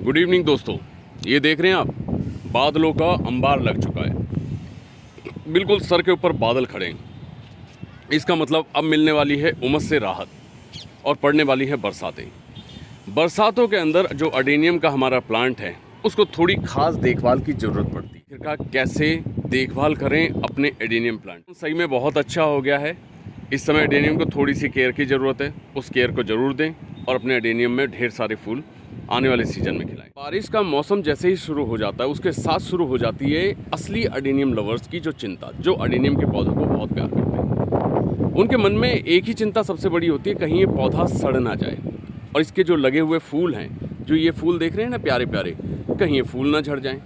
Good evening दोस्तों, ये देख रहे हैं आप, बादलों का अंबार लग चुका है। बिल्कुल सर के ऊपर बादल खड़े हैं। इसका मतलब अब मिलने वाली है उमस से राहत और पड़ने वाली है बरसातें। बरसातों के अंदर जो अडेनियम का हमारा प्लांट है उसको थोड़ी खास देखभाल की ज़रूरत पड़ती है। आखिरकार कैसे देखभाल करें अपने एडेनियम प्लांट। सही में बहुत अच्छा हो गया है। इस समय एडेनियम को थोड़ी सी केयर की ज़रूरत है, उस केयर को ज़रूर दें और अपने एडेनियम में ढेर सारे फूल आने वाले सीजन में खिलाएं। बारिश का मौसम जैसे ही शुरू हो जाता है उसके साथ शुरू हो जाती है असली एडेनियम लवर्स की जो चिंता, जो एडेनियम के पौधों को बहुत प्यार करते हैं। उनके मन में एक ही चिंता सबसे बड़ी होती है, कहीं ये पौधा सड़ ना जाए और इसके जो लगे हुए फूल हैं, जो ये फूल देख रहे हैं ना प्यारे प्यारे, कहीं ये फूल ना झड़ जाएं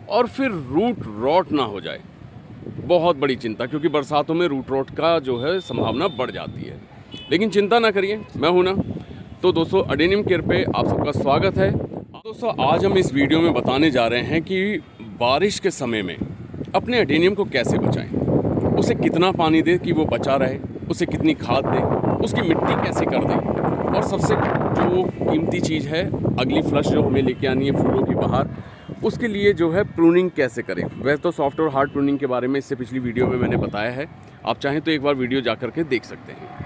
और फिर रूट रॉट ना हो जाए। बहुत बड़ी चिंता, क्योंकि बरसातों में रूट रॉट का जो है संभावना बढ़ जाती है। लेकिन चिंता ना करिए, मैं हूं ना। तो दोस्तों, एडेनियम केयर पे आप सबका स्वागत है। दोस्तों, आज हम इस वीडियो में बताने जा रहे हैं कि बारिश के समय में अपने एडेनियम को कैसे बचाएं, उसे कितना पानी दें कि वो बचा रहे, उसे कितनी खाद दें, उसकी मिट्टी कैसे कर दें, और सबसे जो कीमती चीज़ है, अगली फ्लश जो हमें लेके आनी है फूलों की बाहर, उसके लिए जो है प्रूनिंग कैसे करें। वैसे तो सॉफ्ट और हार्ड प्रूनिंग के बारे में इससे पिछली वीडियो में मैंने बताया है, आप चाहें तो एक बार वीडियो जा कर के देख सकते हैं।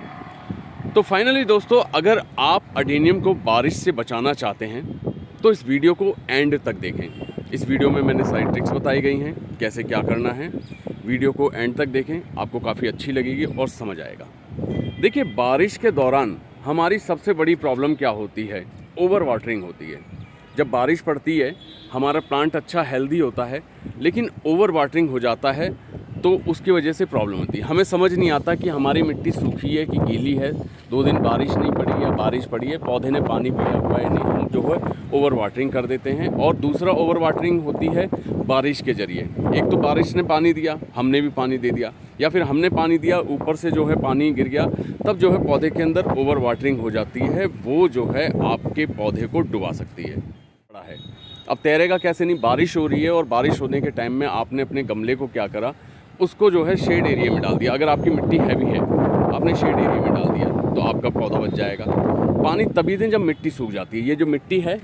तो फाइनली दोस्तों, अगर आप एडेनियम को बारिश से बचाना चाहते हैं तो इस वीडियो को एंड तक देखें। इस वीडियो में मैंने सारी ट्रिक्स बताई गई हैं कैसे क्या करना है। वीडियो को एंड तक देखें, आपको काफ़ी अच्छी लगेगी और समझ आएगा। देखिए, बारिश के दौरान हमारी सबसे बड़ी प्रॉब्लम क्या होती है? ओवर वाटरिंग होती है। जब बारिश पड़ती है हमारा प्लांट अच्छा हेल्दी होता है, लेकिन ओवर वाटरिंग हो जाता है तो उसकी वजह से प्रॉब्लम होती है। हमें समझ नहीं आता कि हमारी मिट्टी सूखी है कि गीली है, 2 दिन बारिश नहीं पड़ी या बारिश पड़ी है, पौधे ने पानी पिया हुआ है नहीं, हम जो है ओवर वाटरिंग कर देते हैं। और दूसरा ओवर वाटरिंग होती है बारिश के ज़रिए। एक तो बारिश ने पानी दिया, हमने भी पानी दे दिया, या फिर हमने पानी दिया ऊपर से जो है पानी गिर गया, तब जो है पौधे के अंदर ओवर वाटरिंग हो जाती है। वो जो है आपके पौधे को डुबा सकती है। बड़ा है, अब तैरेगा कैसे नहीं। बारिश हो रही है और बारिश होने के टाइम में आपने अपने गमले को क्या करा, उसको जो है शेड एरिया में डाल दिया। अगर आपकी मिट्टी हैवी है, आपने शेड एरिया में डाल दिया तो आपका पौधा बच जाएगा। पानी तभी दें जब मिट्टी सूख जाती है। ये जो मिट्टी है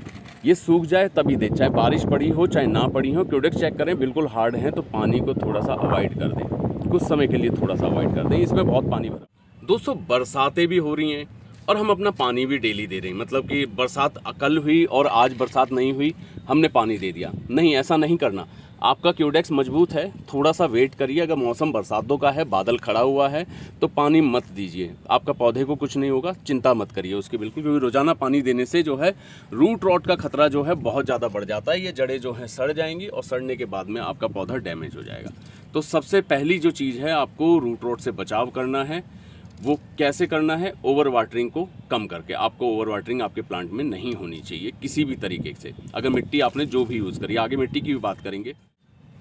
ये सूख जाए तभी दें, चाहे बारिश पड़ी हो चाहे ना पड़ी हो। क्यूडेक्स चेक करें, बिल्कुल हार्ड है तो पानी को थोड़ा सा अवॉइड कर दें, कुछ समय के लिए थोड़ा सा अवॉइड कर दें, इसमें बहुत पानी भरा। दोस्तों, बरसातें भी हो रही हैं और हम अपना पानी भी डेली दे रहे हैं। मतलब कि बरसात कल हुई और आज बरसात नहीं हुई, हमने पानी दे दिया, नहीं, ऐसा नहीं करना। आपका क्यूडेक्स मजबूत है, थोड़ा सा वेट करिए। अगर मौसम बरसातों का है, बादल खड़ा हुआ है, तो पानी मत दीजिए। आपका पौधे को कुछ नहीं होगा, चिंता मत करिए उसकी बिल्कुल, क्योंकि रोज़ाना पानी देने से जो है रूट रॉट का खतरा जो है बहुत ज़्यादा बढ़ जाता है। ये जड़ें जो हैं सड़ जाएंगी और सड़ने के बाद में आपका पौधा डैमेज हो जाएगा। तो सबसे पहली जो चीज़ है, आपको रूट रॉट से बचाव करना है। वो कैसे करना है? ओवर वाटरिंग को कम करके। आपको ओवर वाटरिंग आपके प्लांट में नहीं होनी चाहिए किसी भी तरीके से। अगर मिट्टी आपने जो भी यूज़ करी, आगे मिट्टी की भी बात करेंगे।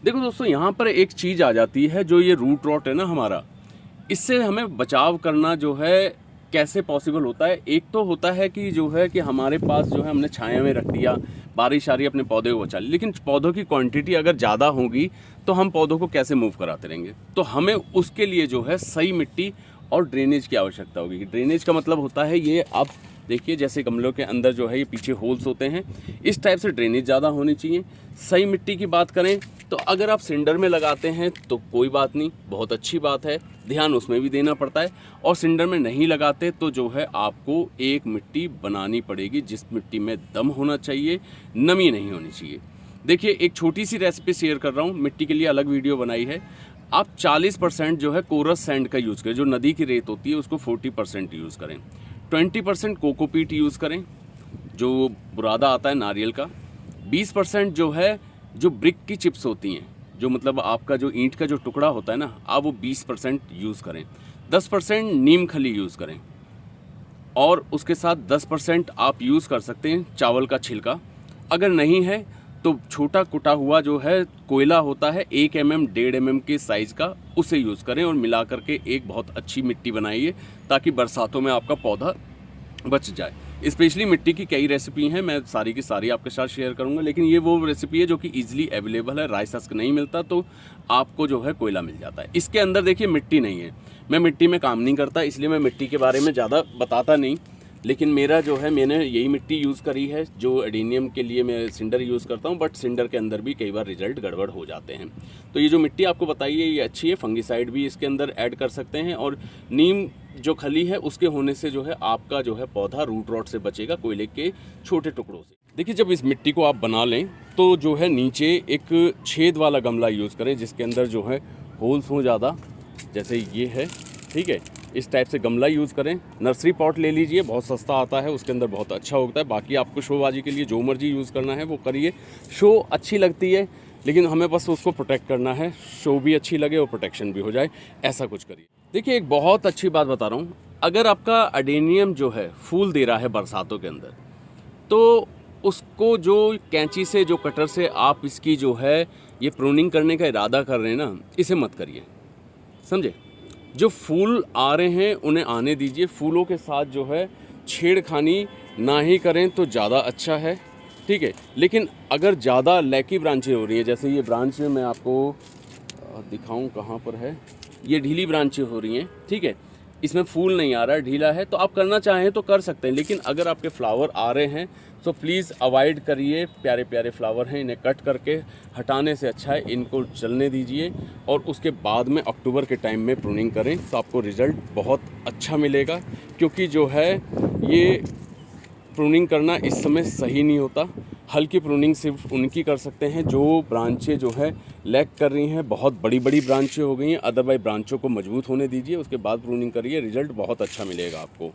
देखो दोस्तों, यहाँ पर एक चीज़ आ जाती है, जो ये रूट रॉट है ना हमारा, इससे हमें बचाव करना जो है कैसे पॉसिबल होता है। एक तो होता है कि जो है कि हमारे पास जो है हमने छाया में रख दिया, बारिश आ रही है, अपने पौधे को बचा लिया, लेकिन पौधों की क्वांटिटी अगर ज़्यादा होगी तो हम पौधों को कैसे मूव कराते रहेंगे। तो हमें उसके लिए जो है सही मिट्टी और ड्रेनेज की आवश्यकता होगी। ड्रेनेज का मतलब होता है ये, आप देखिए जैसे गमलों के अंदर जो है ये पीछे होल्स होते हैं, इस टाइप से ड्रेनेज ज़्यादा होनी चाहिए। सही मिट्टी की बात करें तो अगर आप सिंडर में लगाते हैं तो कोई बात नहीं, बहुत अच्छी बात है, ध्यान उसमें भी देना पड़ता है। और सिंडर में नहीं लगाते तो जो है आपको एक मिट्टी बनानी पड़ेगी जिस मिट्टी में दम होना चाहिए, नमी नहीं होनी चाहिए। देखिए, एक छोटी सी रेसिपी शेयर कर रहा हूँ, मिट्टी के लिए अलग वीडियो बनाई है। आप 40% जो है कोरस सैंड का यूज़ करें, जो नदी की रेत होती है उसको 40% यूज़ करें। 20% कोकोपीट यूज़ करें, जो बुरादा आता है नारियल का। 20% जो है जो ब्रिक की चिप्स होती हैं, जो मतलब आपका जो ईंट का जो टुकड़ा होता है ना, आप वो 20% यूज़ करें। 10% नीम खली यूज़ करें और उसके साथ 10% आप यूज़ कर सकते हैं चावल का छिलका। अगर नहीं है तो छोटा कुटा हुआ जो है कोयला होता है, 1 mm 1.5 mm के साइज़ का, उसे यूज़ करें और मिला करके एक बहुत अच्छी मिट्टी बनाइए ताकि बरसातों में आपका पौधा बच जाए। स्पेशली मिट्टी की कई रेसिपी हैं, मैं सारी की सारी आपके साथ शेयर करूंगा, लेकिन ये वो रेसिपी है जो कि इजीली अवेलेबल है। राइस हस्क नहीं मिलता तो आपको जो है कोयला मिल जाता है। इसके अंदर देखिए मिट्टी नहीं है, मैं मिट्टी में काम नहीं करता, इसलिए मैं मिट्टी के बारे में ज़्यादा बताता नहीं। लेकिन मेरा जो है मैंने यही मिट्टी यूज़ करी है जो एडेनियम के लिए मैं सिंडर यूज़ करता हूँ, बट सिंडर के अंदर भी कई बार रिजल्ट गड़बड़ हो जाते हैं। तो ये जो मिट्टी आपको बताई है ये अच्छी है, फंगिसाइड भी इसके अंदर ऐड कर सकते हैं, और नीम जो खली है उसके होने से जो है आपका जो है पौधा रूट रॉट से बचेगा, कोयले के छोटे टुकड़ों से। देखिए, जब इस मिट्टी को आप बना लें तो जो है नीचे एक छेद वाला गमला यूज़ करें जिसके अंदर जो है होल्स हों ज़्यादा, जैसे ये है, ठीक है। इस टाइप से गमला यूज़ करें। नर्सरी पॉट ले लीजिए, बहुत सस्ता आता है, उसके अंदर बहुत अच्छा होता है। बाकी आपको शोबाजी के लिए जो मर्जी यूज़ करना है वो करिए। शो अच्छी लगती है लेकिन हमें बस उसको प्रोटेक्ट करना है, शो भी अच्छी लगे और प्रोटेक्शन भी हो जाए, ऐसा कुछ करिए। देखिए, एक बहुत अच्छी बात बता रहा हूँ, अगर आपका एडेनियम जो है फूल दे रहा है बरसातों के अंदर, तो उसको जो कैंची से, जो कटर से आप इसकी जो है ये प्रूनिंग करने का इरादा कर रहे हैं ना, इसे मत करिए, समझे। जो फूल आ रहे हैं उन्हें आने दीजिए, फूलों के साथ जो है छेड़खानी ना ही करें तो ज़्यादा अच्छा है, ठीक है। लेकिन अगर ज़्यादा लैकी ब्रांचें हो रही हैं, जैसे ये ब्रांच मैं आपको दिखाऊं कहाँ पर है, ये ढीली ब्रांचें हो रही हैं, ठीक है, इसमें फूल नहीं आ रहा है, ढीला है, तो आप करना चाहें तो कर सकते हैं। लेकिन अगर आपके फ्लावर आ रहे हैं तो प्लीज़ अवॉइड करिए। प्यारे प्यारे फ्लावर हैं, इन्हें कट करके हटाने से अच्छा है इनको चलने दीजिए, और उसके बाद में अक्टूबर के टाइम में प्रूनिंग करें तो आपको रिज़ल्ट बहुत अच्छा मिलेगा। क्योंकि जो है ये प्रूनिंग करना इस समय सही नहीं होता। हल्की प्रूनिंग सिर्फ उनकी कर सकते हैं जो ब्रांचें जो है लैग कर रही हैं, बहुत बड़ी बड़ी ब्रांचें हो गई हैं। अदरवाइज ब्रांचों को मजबूत होने दीजिए, उसके बाद प्रूनिंग करिए, रिज़ल्ट बहुत अच्छा मिलेगा आपको।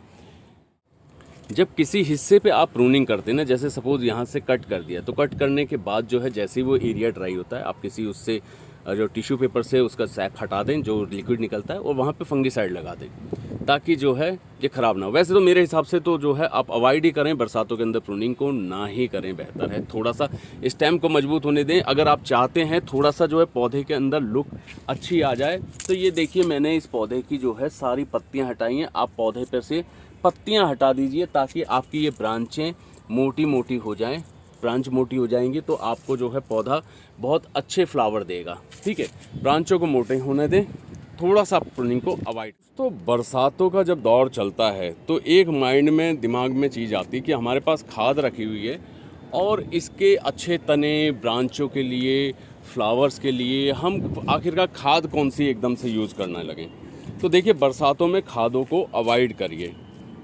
जब किसी हिस्से पे आप प्रूनिंग करते हैं ना, जैसे सपोज़ यहाँ से कट कर दिया, तो कट करने के बाद जो है जैसे ही वो एरिया ड्राई होता है, आप किसी उससे जो टिश्यू पेपर से उसका सैक हटा दें, जो लिक्विड निकलता है, और वहाँ पे फंगिसाइड लगा दें ताकि जो है ये ख़राब ना हो। वैसे तो मेरे हिसाब से तो जो है आप अवॉइड ही करें, बरसातों के अंदर प्रूनिंग को ना ही करें, बेहतर है। थोड़ा सा स्टेम को मजबूत होने दें। अगर आप चाहते हैं थोड़ा सा जो है पौधे के अंदर लुक अच्छी आ जाए, तो ये देखिए मैंने इस पौधे की जो है सारी पत्तियाँ हटाई हैं। आप पौधे पर से पत्तियाँ हटा दीजिए ताकि आपकी ये ब्रांचें मोटी मोटी हो जाएं। ब्रांच मोटी हो जाएंगी तो आपको जो है पौधा बहुत अच्छे फ्लावर देगा, ठीक है। ब्रांचों को मोटे होने दें, थोड़ा सा प्रूनिंग को अवॉइड। तो बरसातों का जब दौर चलता है तो एक माइंड में, दिमाग में चीज़ आती है कि हमारे पास खाद रखी हुई है और इसके अच्छे तने ब्रांचों के लिए, फ्लावर्स के लिए हम आखिरकार खाद कौन सी एकदम से यूज़ करने लगें। तो देखिए, बरसातों में खादों को अवॉइड करिए,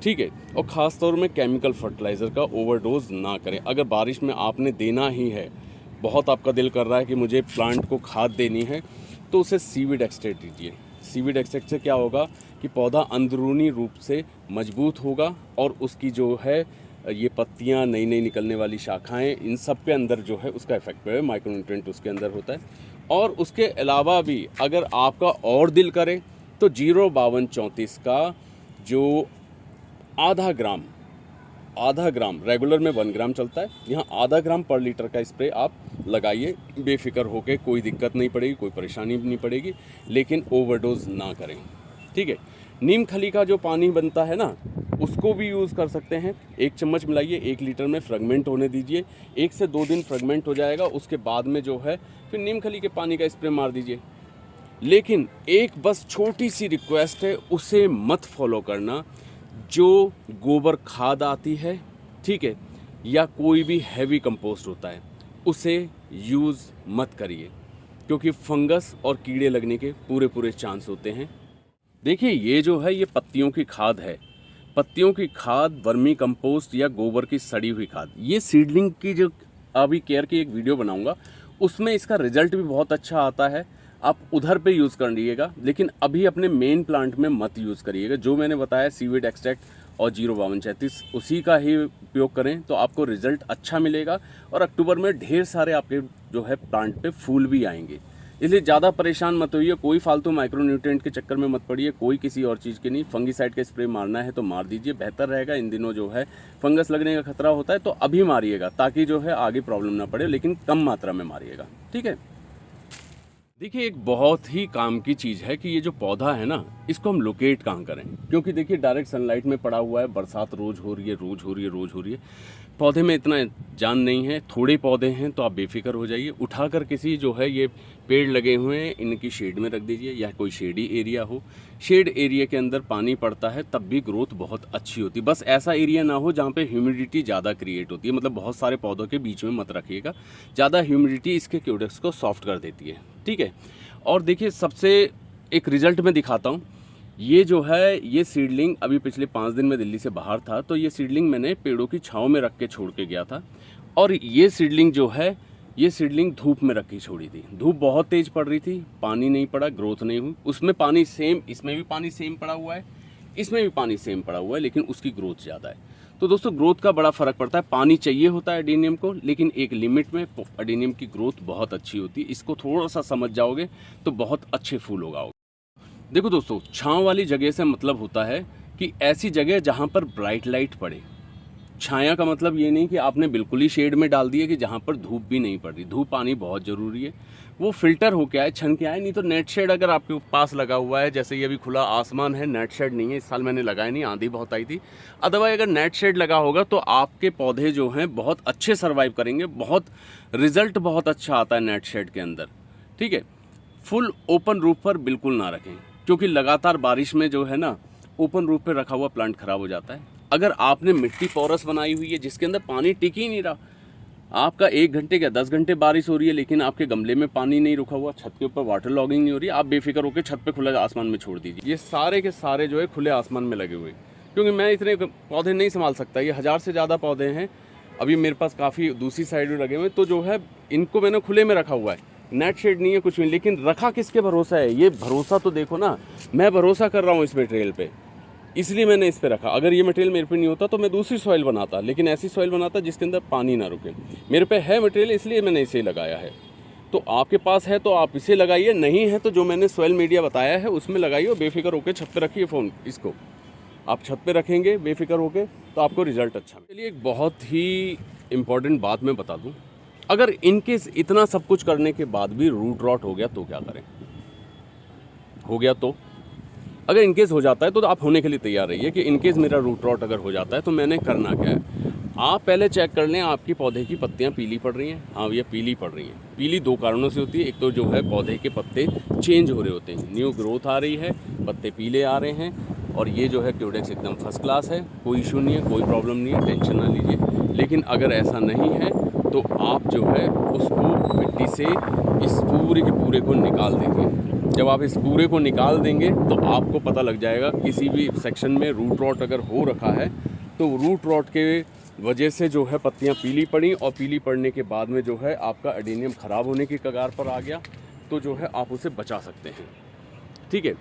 ठीक है, और ख़ास तौर में केमिकल फर्टिलाइज़र का ओवरडोज ना करें। अगर बारिश में आपने देना ही है, बहुत आपका दिल कर रहा है कि मुझे प्लांट को खाद देनी है, तो उसे सीवीड एक्सट्रैक्ट दीजिए। सीवीड एक्सट्रैक्ट से क्या होगा कि पौधा अंदरूनी रूप से मजबूत होगा और उसकी जो है ये पत्तियां, नई नई निकलने वाली शाखाएं, इन सब के अंदर जो है उसका इफेक्ट पड़े, माइक्रोन्यूट्रिएंट उसके अंदर होता है। और उसके अलावा भी अगर आपका और दिल करे तो 05234 का जो आधा ग्राम रेगुलर में 1 ग्राम चलता है, यहाँ आधा ग्राम पर लीटर का स्प्रे आप लगाइए, बेफिक्र होके, कोई दिक्कत नहीं पड़ेगी, कोई परेशानी नहीं पड़ेगी, लेकिन ओवरडोज ना करें, ठीक है। नीम खली का जो पानी बनता है ना, उसको भी यूज़ कर सकते हैं। 1 चम्मच मिलाइए 1 लीटर में, फ्रेगमेंट होने दीजिए, 1 से 2 दिन फ्रेगमेंट हो जाएगा, उसके बाद में जो है फिर नीम खली के पानी का स्प्रे मार दीजिए। लेकिन एक बस छोटी सी रिक्वेस्ट है, उसे मत फॉलो करना। जो गोबर खाद आती है, ठीक है, या कोई भी हैवी कंपोस्ट होता है, उसे यूज़ मत करिए, क्योंकि फंगस और कीड़े लगने के पूरे चांस होते हैं। देखिए, ये जो है ये पत्तियों की खाद है, पत्तियों की खाद, वर्मी कंपोस्ट या गोबर की सड़ी हुई खाद। ये सीडलिंग की जो अभी केयर की एक वीडियो बनाऊंगा, उसमें इसका रिजल्ट भी बहुत अच्छा आता है। आप उधर पे यूज़ कर लीजिएगा, लेकिन अभी अपने मेन प्लांट में मत यूज़ करिएगा। जो मैंने बताया सीवीड एक्सट्रैक्ट और 05234 उसी का ही उपयोग करें तो आपको रिजल्ट अच्छा मिलेगा, और अक्टूबर में ढेर सारे आपके जो है प्लांट पे फूल भी आएंगे। इसलिए ज़्यादा परेशान मत होइए, कोई फालतू माइक्रोन्यूट्रिएंट के चक्कर में मत पड़िए, कोई किसी और चीज़ के नहीं। फंगिसाइड का स्प्रे मारना है तो मार दीजिए, बेहतर रहेगा। इन दिनों जो है फंगस लगने का खतरा होता है, तो अभी मारिएगा ताकि जो है आगे प्रॉब्लम ना पड़े, लेकिन कम मात्रा में मारिएगा, ठीक है। देखिए, एक बहुत ही काम की चीज़ है कि ये जो पौधा है ना, इसको हम लोकेट कहाँ करें, क्योंकि देखिए डायरेक्ट सनलाइट में पड़ा हुआ है, बरसात रोज़ हो रही है, रोज़ हो रही है, रोज़ हो रही है, पौधे में इतना जान नहीं है, थोड़े पौधे हैं तो आप बेफिक्र हो जाइए, उठाकर किसी जो है ये पेड़ लगे हुए हैं इनकी शेड में रख दीजिए, या कोई शेडी एरिया हो, शेड एरिया के अंदर पानी पड़ता है तब भी ग्रोथ बहुत अच्छी होती है। बस ऐसा एरिया ना हो जहाँ पे ह्यूमिडिटी ज़्यादा क्रिएट होती है, मतलब बहुत सारे पौधों के बीच में मत रखिएगा, ज़्यादा ह्यूमिडिटी इसके क्यूडेक्स को सॉफ्ट कर देती है, ठीक है। और देखिए सबसे एक रिजल्ट में दिखाता हूँ, ये जो है ये सीडलिंग अभी पिछले 5 दिन में दिल्ली से बाहर था, तो ये सीडलिंग मैंने पेड़ों की छांव में रख के छोड़ के गया था, और ये सीडलिंग जो है ये सीडलिंग धूप में रख के छोड़ी थी। धूप बहुत तेज़ पड़ रही थी, पानी नहीं पड़ा, ग्रोथ नहीं हुई। उसमें पानी सेम, इसमें भी पानी सेम पड़ा हुआ है, इसमें भी पानी सेम पड़ा हुआ है, लेकिन उसकी ग्रोथ ज़्यादा है। तो दोस्तों ग्रोथ का बड़ा फ़र्क पड़ता है। पानी चाहिए होता है एडेनियम को, लेकिन एक लिमिट में एडेनियम की ग्रोथ बहुत अच्छी होती है। इसको थोड़ा सा समझ जाओगे तो बहुत अच्छे फूल उगाओगे। देखो दोस्तों, छांव वाली जगह से मतलब होता है कि ऐसी जगह जहाँ पर ब्राइट लाइट पड़े। छाया का मतलब ये नहीं कि आपने बिल्कुल ही शेड में डाल दिया कि जहाँ पर धूप भी नहीं पड़ रही। धूप पानी बहुत ज़रूरी है, वो फिल्टर होके आए, छन के आए। नहीं तो नेट शेड अगर आपके पास लगा हुआ है, जैसे ये अभी खुला आसमान है, नेट शेड नहीं है, इस साल मैंने लगाया नहीं, आंधी बहुत आई थी। अदरवाइज अगर नेट शेड लगा होगा तो आपके पौधे जो हैं बहुत अच्छे सर्वाइव करेंगे, बहुत रिजल्ट बहुत अच्छा आता है नेट शेड के अंदर, ठीक है। फुल ओपन रूफ पर बिल्कुल ना रखें, क्योंकि लगातार बारिश में जो है ना ओपन रूफ पे रखा हुआ प्लांट खराब हो जाता है। अगर आपने मिट्टी पोरस बनाई हुई है जिसके अंदर पानी टिक ही नहीं रहा, आपका 1 घंटे या 10 घंटे बारिश हो रही है लेकिन आपके गमले में पानी नहीं रुका हुआ, छत के ऊपर वाटर लॉगिंग नहीं हो रही, आप बेफिक्र होकर छत पे खुला आसमान में छोड़ दीजिए। ये सारे के सारे जो है खुले आसमान में लगे हुए, क्योंकि मैं इतने पौधे नहीं संभाल सकता। ये 1000 से ज़्यादा पौधे हैं, अभी मेरे पास काफ़ी दूसरी साइड में लगे हुए, तो जो है इनको मैंने खुले में रखा हुआ है। नेट शेड नहीं है, कुछ नहीं, लेकिन रखा किसके भरोसा है? ये भरोसा तो देखो ना, मैं भरोसा कर रहा हूँ इस मटेरियल पे, इसलिए मैंने इस पे रखा। अगर ये मटेरियल मेरे पे नहीं होता तो मैं दूसरी सॉइल बनाता, लेकिन ऐसी सॉइल बनाता जिसके अंदर पानी ना रुके। मेरे पे है मटेरियल, इसलिए मैंने इसे लगाया है। तो आपके पास है तो आप इसे लगाइए, नहीं है तो जो मैंने सॉइल मीडिया बताया है उसमें लगाइए और बेफिक्र होकर छत पे रखिए फ़ोन। इसको आप छत पे रखेंगे बेफिक्र होकर तो आपको रिजल्ट अच्छा। चलिए एक बहुत ही इम्पॉर्टेंट बात मैं बता दूँ, अगर इनकेस इतना सब कुछ करने के बाद भी रूट रॉट हो गया तो क्या करें? हो गया तो अगर इनकेस हो जाता है तो आप होने के लिए तैयार रहिए कि इनकेस मेरा रूट रॉट अगर हो जाता है तो मैंने करना क्या है। आप पहले चेक कर लें आपकी पौधे की पत्तियां पीली पड़ रही हैं। हाँ, ये पीली पड़ रही हैं। पीली 2 कारणों से होती है। एक तो जो है पौधे के पत्ते चेंज हो रहे होते हैं, न्यू ग्रोथ आ रही है, पत्ते पीले आ रहे हैं, और ये जो है क्यूडेक्स एकदम फर्स्ट क्लास है, कोई इशू नहीं है, कोई प्रॉब्लम नहीं है, टेंशन ना लीजिए। लेकिन अगर ऐसा नहीं है तो आप जो है उसको मिट्टी से इस पूरे के पूरे को निकाल देंगे। जब आप इस पूरे को निकाल देंगे तो आपको पता लग जाएगा किसी भी सेक्शन में रूट रॉट अगर हो रखा है तो रूट रॉट के वजह से जो है पत्तियां पीली पड़ी, और पीली पड़ने के बाद में जो है आपका एडेनियम ख़राब होने की कगार पर आ गया, तो जो है आप उसे बचा सकते हैं, ठीक है।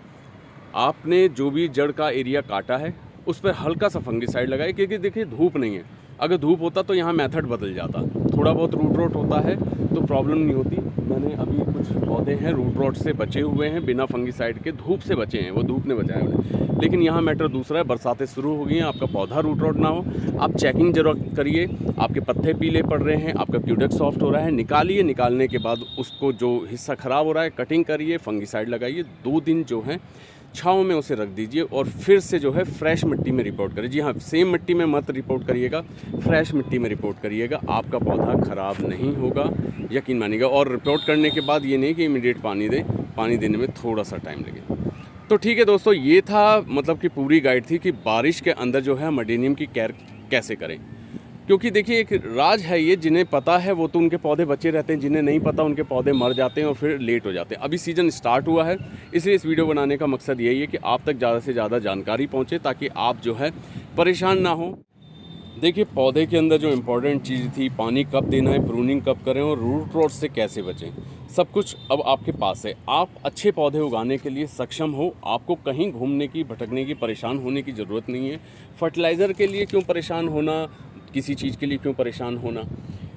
आपने जो भी जड़ का एरिया काटा है उस पर हल्का सा फंगिसाइड लगाए, क्योंकि देखिए धूप नहीं है। अगर धूप होता तो यहाँ मेथड बदल जाता, थोड़ा बहुत रूट रॉट होता है तो प्रॉब्लम नहीं होती। मैंने अभी कुछ पौधे हैं रूट रॉट से बचे हुए हैं, बिना फंगिसाइड के, धूप से बचे हैं, वो धूप ने बचाया उन्हें। लेकिन यहाँ मैटर दूसरा है, बरसातें शुरू हो गई हैं, आपका पौधा रूट रॉट ना हो, आप चेकिंग जरूर करिए। आपके पत्ते पीले पड़ रहे हैं, आपका क्यूडेक्स सॉफ्ट हो रहा है, निकालिए। निकालने के बाद उसको जो हिस्सा ख़राब हो रहा है कटिंग करिए, फंगिसाइड लगाइए, 2 दिन जो है छाँव में उसे रख दीजिए, और फिर से जो है फ्रेश मिट्टी में रिपोर्ट करिए। जी हाँ, सेम मिट्टी में मत रिपोर्ट करिएगा, फ्रेश मिट्टी में रिपोर्ट करिएगा, आपका पौधा ख़राब नहीं होगा, यकीन मानिएगा। और रिपोर्ट करने के बाद ये नहीं कि इमीडिएट पानी दें, पानी देने में थोड़ा सा टाइम लगे। तो ठीक है दोस्तों, ये था मतलब कि पूरी गाइड थी कि बारिश के अंदर जो है हम एडेनियम की केयर कैसे करें। क्योंकि देखिए एक राज है ये, जिन्हें पता है वो तो उनके पौधे बचे रहते हैं, जिन्हें नहीं पता उनके पौधे मर जाते हैं और फिर लेट हो जाते हैं। अभी सीज़न स्टार्ट हुआ है, इसलिए इस वीडियो बनाने का मकसद यही है कि आप तक ज़्यादा से ज़्यादा जानकारी पहुँचे, ताकि आप जो है परेशान ना हो। देखिए पौधे के अंदर जो इम्पोर्टेंट चीज़ थी, पानी कब देना है, प्रूनिंग कब करें और रूट रॉट से कैसे बचें, सब कुछ अब आपके पास है। आप अच्छे पौधे उगाने के लिए सक्षम हो, आपको कहीं घूमने की, भटकने की, परेशान होने की ज़रूरत नहीं है। फर्टिलाइज़र के लिए क्यों परेशान होना, किसी चीज़ के लिए क्यों परेशान होना,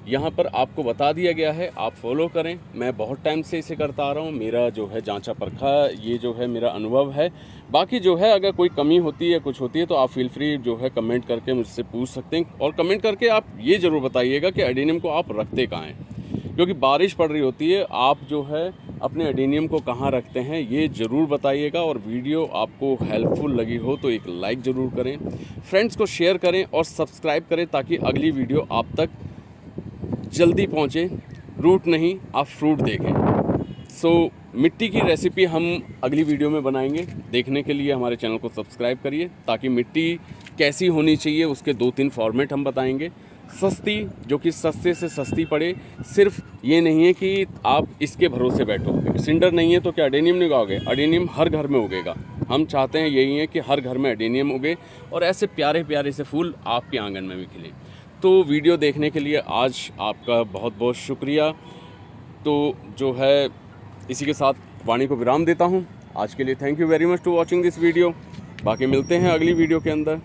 यहाँ पर आपको बता दिया गया है, आप फॉलो करें। मैं बहुत टाइम से इसे करता आ रहा हूँ, मेरा जो है जांचा परखा ये जो है मेरा अनुभव है। बाकी जो है अगर कोई कमी होती है, कुछ होती है, तो आप फील फ्री जो है कमेंट करके मुझसे पूछ सकते हैं। और कमेंट करके आप ये ज़रूर बताइएगा कि एडेनियम को आप रखते कहाँ हैं, क्योंकि बारिश पड़ रही होती है, आप जो है अपने एडेनियम को कहाँ रखते हैं ये ज़रूर बताइएगा। और वीडियो आपको हेल्पफुल लगी हो तो एक लाइक ज़रूर करें, फ्रेंड्स को शेयर करें और सब्सक्राइब करें ताकि अगली वीडियो आप तक जल्दी पहुँचे। रूट नहीं, आप फ्रूट देखें। सो मिट्टी की रेसिपी हम अगली वीडियो में बनाएंगे। देखने के लिए हमारे चैनल को सब्सक्राइब करिए ताकि मिट्टी कैसी होनी चाहिए उसके 2-3 फॉर्मेट हम बताएंगे। सस्ती, जो कि सस्ते से सस्ती पड़े। सिर्फ ये नहीं है कि आप इसके भरोसे बैठो, सिंडर नहीं है तो क्या एडेनियम नहीं उगाओगे? एडेनियम हर घर में उगेगा। हम चाहते हैं यही है कि हर घर में एडेनियम उगे और ऐसे प्यारे प्यारे से फूल आपके आंगन में भी खिले। तो वीडियो देखने के लिए आज आपका बहुत बहुत शुक्रिया। तो जो है इसी के साथ वाणी को विराम देता हूँ। आज के लिए thank you very much to watching this video. बाकी मिलते हैं अगली वीडियो के अंदर।